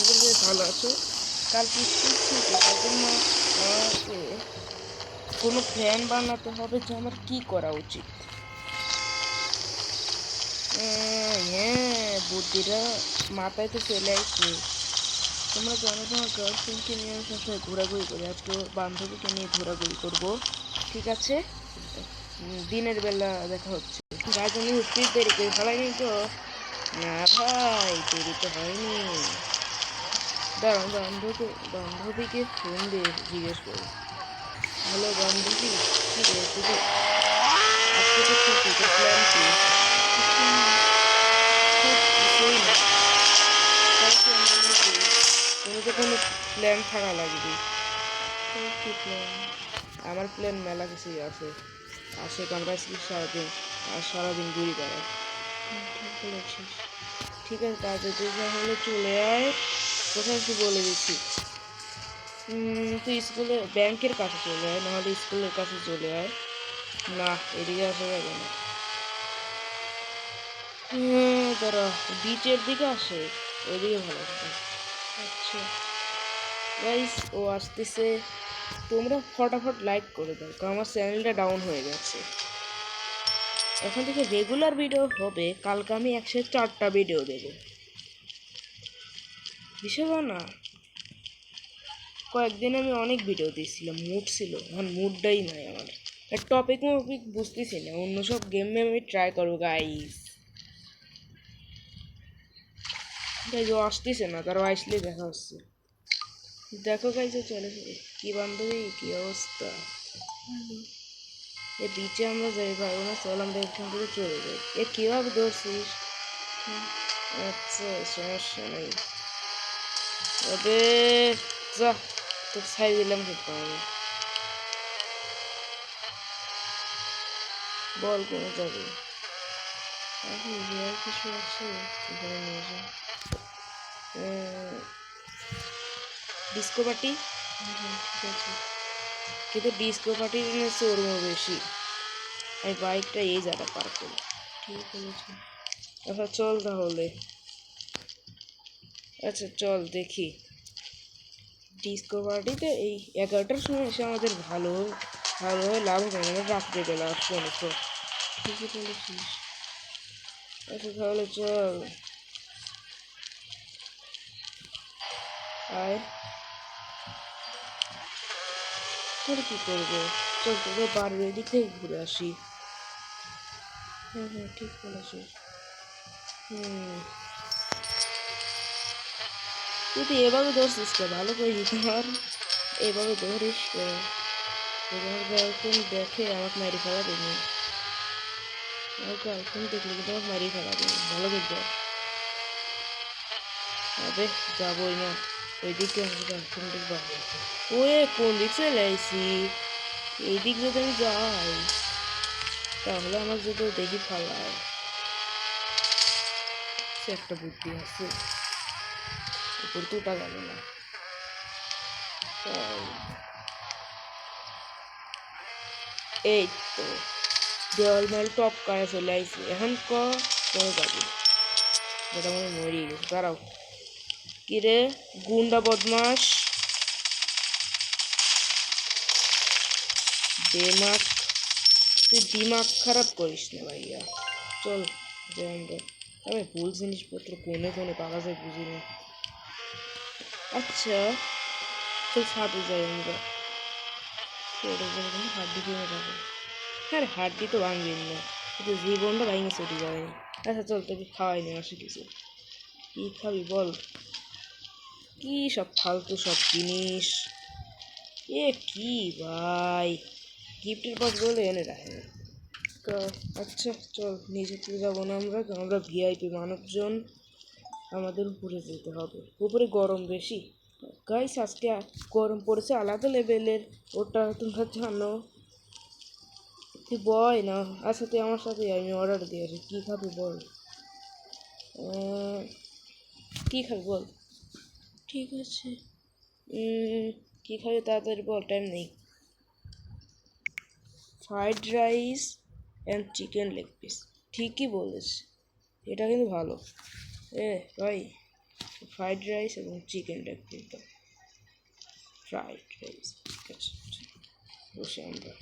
করি যে ভালো আছো। কালকে স্কুল ছুটি, তার জন্য আমাকে কোনো প্ল্যান বানাতে হবে যে আমার কী করা উচিত। হ্যাঁ, বুদ্ধিটা মাথায় তো চলে আসছে। তোমরা জানো তোমার গার্লফ্রেন্ডকে নিয়ে আমি সবসময় ঘোরাঘুরি করি, আজকে বান্ধবীকে নিয়ে ঘোরাঘুরি করব। ঠিক আছে, দিনের বেলা দেখা হচ্ছে। গাছ আমি প্লিজ দেরি করে ফেলাইনি তো? না ভাই, দেরি তো হয়নি। দাঁড়ান, বান্ধবীকে ফোন দিয়ে জিজ্ঞেস করি। হ্যালো বান্ধবী, কি রে তুই আজকে তো ছুটি, তোর প্ল্যান কি? কিছুই না, কোনো তো কোনো প্ল্যান থাকা লাগবে। কি প্ল্যান? আমার প্ল্যান মেলা কিছুই আছে। আসে আমরা সারাদিন আর সারাদিন ঘুরি বেড়াই। ঠিক বলেছিস। ঠিক আছে, তাহলে তুই তাহলে চলে আয়। কোথায় কি বলে দিচ্ছি। তুই স্কুলে ব্যাংকের কাছে চলে আয়, নাহলে স্কুলের কাছে চলে আয়। না, এদিকে আসা যাবে না। দাঁড়া, বিচের দিকে আসে, ওইদিকে ভালো হবে। আচ্ছা গাইস, ও আসতেছে। তোমরা ফটাফট লাইক করে দাও, কারণ আমার চ্যানেলটা ডাউন হয়ে গেছে। এখন থেকে রেগুলার ভিডিও হবে। কালকে আমি 104টা ভিডিও দেবো। বিষয় না, কয়েকদিন আমি অনেক ভিডিও দিয়েছিলাম, মুড ছিল, এখন মুডটাই নাই আমার। টপিক বুঝতেছি না, অন্য সব গেম আমি ট্রাই করবো গাইস। ও আসতেছে না, তারা আসলে দেখা হচ্ছে। দেখো গাইস, চলে কি বান্ধবী, কি অবস্থা? এ বিচে আমরা যাই পারবো না, চল আমরা এখান থেকে চলে যাই। এ কীভাবে ধরছিস? আচ্ছা, সমস্যা নেই। তবে যা, তোর ছাই দিলাম কিন্তু আমি। বল কোনো যাবে? এখন আর কিছু আছে এখানে নিয়ে যা। Disco party? ঠিক আছে, কিন্তু ডিস্কো পার্টির চড়বো বেশি। আমি বাইকটা এই জায়গা পার করি। ঠিক আছে, আচ্ছা চল তাহলে। আচ্ছা চল দেখি। ডিস্কো পার্টিতে এই 11টার সময় এসে আমাদের ভালো ভালো লাভ হবে না, রাত্রেবেলা আসবো না তো। ঠিকই বলেছিস। আচ্ছা তাহলে চল আয়। তোর কি করবো? চল তোকে বাড়ির এদিক থেকে ঘুরে আসি। হ্যাঁ হ্যাঁ, ঠিক বলেছিস। তুই তো এভাবে ধরছিস কে? ভালো করে দিতে পার, এভাবে ধরিস কে? আমার গার্লফ্রেন্ড দেখে আমাকে মারি ফেলা দেয়নি। আমার গার্লফ্রেন্ড দেখলে কিন্তু আমাকে মারি ফেলা দেয়নি, ভালো দেখবে। আবে যাবোই না ওইদিকে, আমার গার্লফ্রেন্ডের বাড়ি। ওয়ে কোন দিক চলে আইসি? এই দিক যদি আমি যাই তাহলে আমার যদি দেখি ফালায়। সে একটা বুদ্ধি আছে, উপর তো ওটা গেল না। এই তো দেওয়াল মেল টপ করে চলে আইসি। এখন করে যাবি, যেটা মনে মরিয়ে গেছে। দাঁড়াও, কিরে গুন্ডা বদমাস, দিমাগ, তুই দিমাগ খারাপ করিস না ভাইয়া। চল যাই আমরা। তবে ভুল জিনিসপত্র কোনে কোনে পাওয়া যায় বুঝি না। আচ্ছা চল ছাদে যাই আমরা। হাড্ডি ভেঙে যাবে। হ্যাঁ হাড্ডি তো ভাঙবেন না, কিন্তু জীবনটা ভাঙে চলে যাবে। আচ্ছা চল, তোকে খাওয়াই নি আসে কিছু। কি খাবি বল? কি সব ফালতু সব জিনিস, এ কি ভাই, গিফটের বক্স বলে এনে রাখে। আচ্ছা চল, নিচে যাবো না আমরা, আমরা ভিআইপি মানুষজন, আমাদের উপরে যেতে হবে। উপরে গরম বেশি গাইস, আজকে গরম পড়েছে আলাদা লেভেলের, ওটা তোমরা জানো। তুই বয় না, আচ্ছা তুই আমার সাথে আমি অর্ডার দিয়ে আসি। কী খাবি বল? কী খাবি বল? ঠিক আছে, কী খাবি তাড়াতাড়ি বল, টাইম নেই। Fried rice and chicken leg piece. ঠিকই বলেছ, এটা কিন্তু ভালো। ভাই ফ্রাইড রাইস এবং চিকেনটা কিন্তু ফ্রাইড রাইস। ঠিক আছে, বসে আমরা।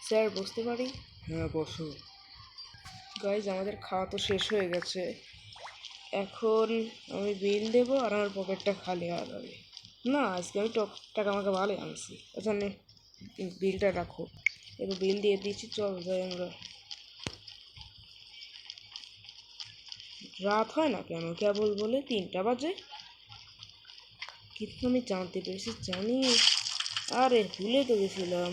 স্যার বসতে পারি? হ্যাঁ বসো। গাইজ আমাদের খাওয়া তো শেষ হয়ে গেছে, এখন আমি বিল দেবো আর আমার পকেটটা খালি হয়ে যাবে। না, আজকে আমি টাকা আমাকে ভালোই আনছি। আচ্ছা নে, বিলটা রাখো। এবার বিল দিয়ে দিচ্ছি, চল যাই আমরা। রাত হয় না কেন, কেবল বলে 3টা বাজে, কিন্তু আমি জানতে পেরেছি জানি। আরে ভুলে তো গেছিলাম,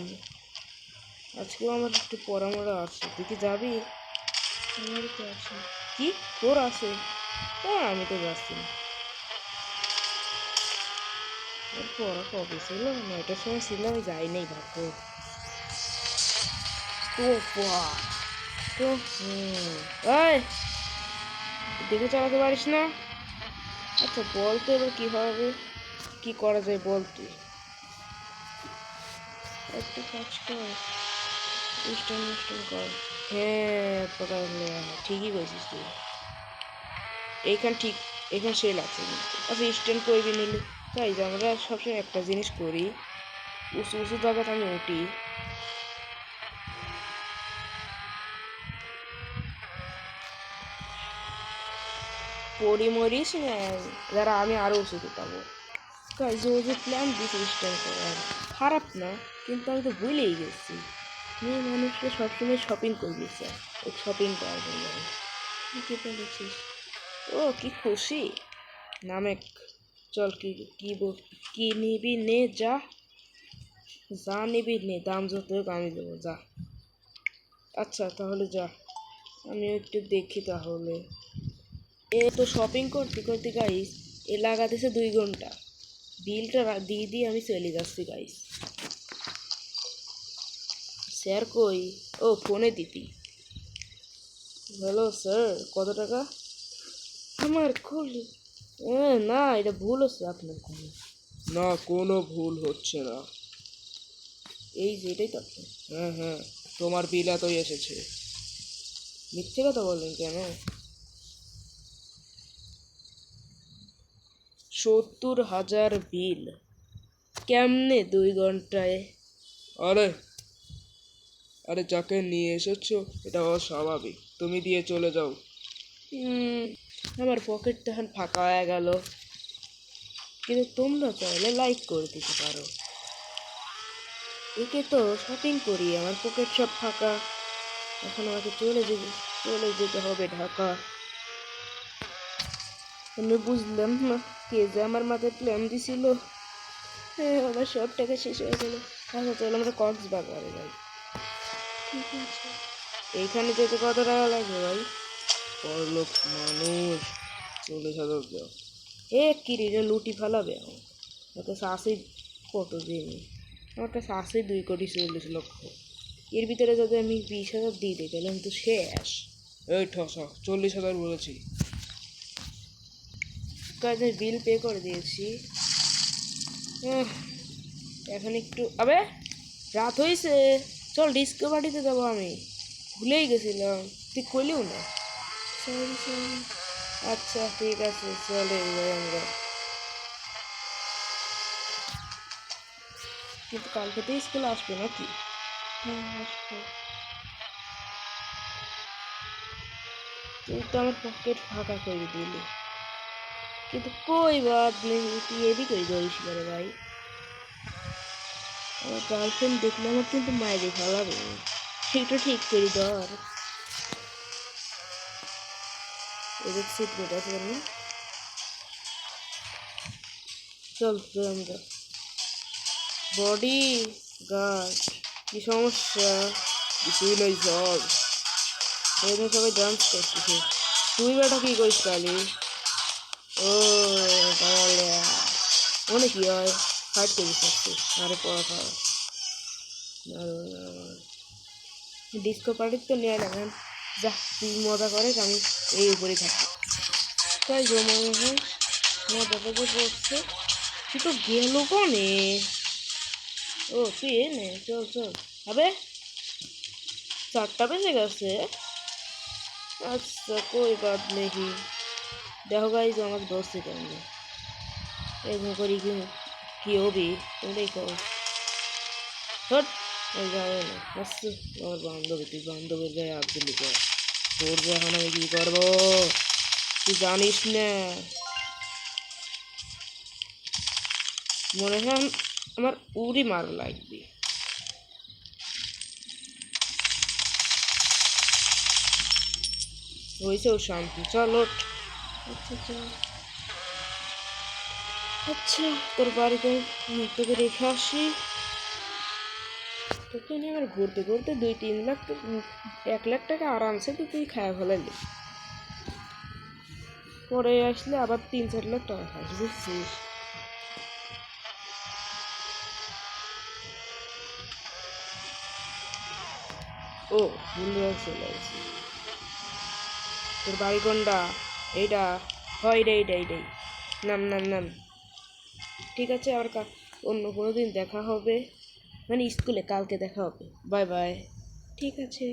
আজকেও আমার একটু পড়ামরা আছে। তুই কি যাবি? আমার তো আছে। কি তোর আছে? হ্যাঁ আমি তো যাচ্ছি না। আর পড়া কবে ছিল? 9টার সময় ছিল, আমি যাই নাই ভাববো। তো তো এই দেখে চালাতে পারিস না? আচ্ছা বল তো এবার কী হবে, কী করা যায় বল তুই। একটা কাজ কর, স্ট্যান্ড কর। হ্যাঁ কথা ঠিকই বলছিস তুই। এইখান ঠিক, এখানে সেল আছে কিন্তু। আচ্ছা স্ট্যান্ড করবি নিলে তাই যে আমরা সবসময় একটা জিনিস করি, উঁচু উঁচু জায়গাতে আমি উঠি। পড়ি মরিস না, যারা আমি আরও উঁচুতে পাবো। কাজ ও যে প্ল্যান দিয়েছে স্ট্যান্ড করার, খারাপ না, কিন্তু আমি তো ভুলেই গেছি। মেয়ে মানুষকে সবসময় শপিং করবি স্যার, ওই শপিং করার জন্য। কি বলেছিস? ও কি খুশি নামেক। চল কি কি কি নিবি নে, যা যা নিবি নে, দাম যত হোক আমি দেবো, যা। আচ্ছা তাহলে যা, আমি একটু দেখি তাহলে। এ তো শপিং করতে করতে গাইস এ লাগাতেছে 2 ঘন্টা। বিলটা দিয়ে দিয়ে আমি চলে যাচ্ছি গাইস। স্যার কই? ও ফোনে দিতি। হ্যালো স্যার, কত টাকা? আমার খুল, না এটা ভুল হচ্ছে আপনার কোনো। না কোনো ভুল হচ্ছে না। এই যে এটাই তো আপনার। হ্যাঁ হ্যাঁ, তোমার বিল এতই এসেছে। মিথ্যে কথা বললেন কেন? 70,000 বিল, কেমনে 2 ঘন্টায়? আরে আরে যাকে নিয়ে এসেছো এটা অস্বাভাবিক, তুমি দিয়ে চলে যাও। উম, আমার পকেটটা এখন ফাঁকা হয়ে গেল, কিন্তু তোমরা চাইলে লাইক করে দিতে পারো। একে তো শপিং করি, আমার পকেট সব ফাঁকা। এখন আমাকে চলে যেতে হবে ঢাকা। আমি বুঝলাম না কে যে আমার মাথায় প্ল্যান দিছিল। হ্যাঁ আমার সব টাকা শেষ হয়ে গেল। আচ্ছা চল আমরা কক্সবাজারে যাই। ঠিক আছে, এইখানে যেতে কত টাকা লাগবে ভাই? বড়লোক মানুষ, 40,000 দাও। এ কিরিরে লুটি ফালাবে আমার। আমার কাছে আসেই কত দিনই, আমার কাছে আসেই 2,40,00,000। এর ভিতরে যদি আমি 20,000 দিয়ে দিই তাহলে আমি তো শেষ। এই ঠসা, 40,000 বলেছি। কাজের বিল পে করে দিয়েছি। আহ, এখন একটু আবে রাত হয়েছে, চল ডিস্কো পার্টিতে যাবো। আমি ভুলেই গেছিলাম, তুই কইলিও না। Sorry sorry. আচ্ছা ঠিক আছে, চলে যাই আমরা। কিন্তু কালকে তো স্কুল আসবে নাকি? হ্যাঁ আসবো। তুই তো আমার পকেট ফাঁকা করে দিলি, কিন্তু কই বাদ নেই, তুই এবি কই ধরিস করে ভাই। আমার গার্লফ্রেন্ড দেখলে আমার কিন্তু মায়ের ফেলাবে, সেটা ঠিক করি ধর। এদের সিক্রেট আছে কেন? চল যাই আমরা। বডি গার্ড, কি সমস্যা? কিছুই নেই স্যার। এখানে সবাই ডান্স করতেছে, তুই বেটা কি করিস কালি? ও তাহলে মনে কি হয় ফাইট করিস আজকে? আরে পড়া খাওয়া ডিস্কো পার্টির তো নিয়ে নেবেন। যা তুই মজা করে, আমি এই উপরেই থাকি। তাই জমা হয় মজা তো করছে। তুই তো গেল কনে? ও তুই এ নে, চল চল। আবে 4টা বেজে গেছে। আচ্ছা কই বাদ নেই। দেখো গাইজ আমাকে দোস্তি কেমন এরকম করি কি কি হবি তুমি দেখো হট এই যাবে না আসছে আমার বান্ধবী তুই বান্ধবীর গায়ে হাত দিলি কে তোর যে এখন আমি কি করবো তুই জানিস না মনে হয় আমার উড়ি মার লাগবে হয়েছে ওর শান্তি চল ওঠ আচ্ছা চল আচ্ছা তোর বাড়িতে তোকে রেখে আসি তোকে নিয়ে আমার ঘুরতে ঘুরতে 2-3 লাখ 1 লাখ টাকা আরামসে তুই খাওয়া ফেলালি পরে আসলে আবার 3-4 লাখ টাকা খাস বুঝছিস ও ভুলে চলে আসছি তোর বাড়ি কোনটা এইটা হয় এইটাই নাম নাম নাম ঠিক আছে আবার অন্য কোনো দিন দেখা হবে মানে স্কুলে কালকে দেখা হবে বাই বাই ঠিক আছে